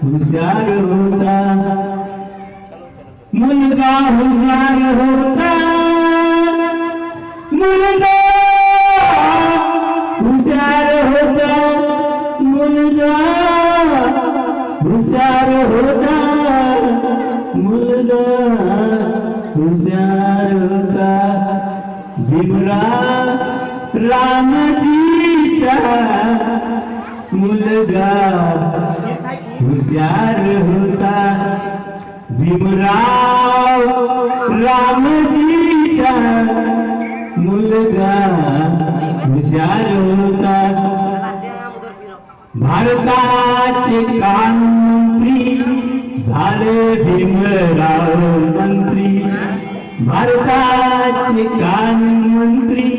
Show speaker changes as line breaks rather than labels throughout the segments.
हुशार होता, मुलगा हुशार होता, मुलगा हुशार होता, मुलगा हुशार होता, मुलगा हुशार होता. भीमराव रामजीचा मुलगा हुशार होता. भीमराव रामजीचा मुलगा हुशार होता. भारताचे कानमंत्री झाले भीमराव मंत्री. भारताचे कानमंत्री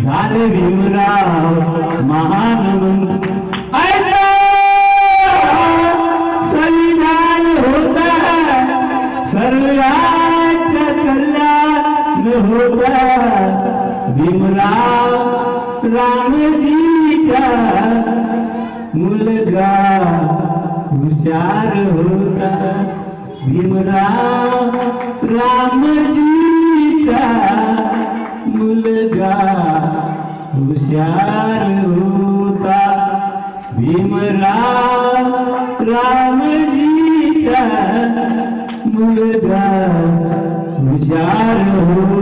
झाले भीमराव महान मंत्री. ऐसा संविधान होता, सर्वांचा कल्याण होता. भीमराव रामजीचा मुलगा हुशार होता. भीमराव रामजीचा मुलगा हुशार होता. भीमराव रामजीचा मुलगा हुशार होता.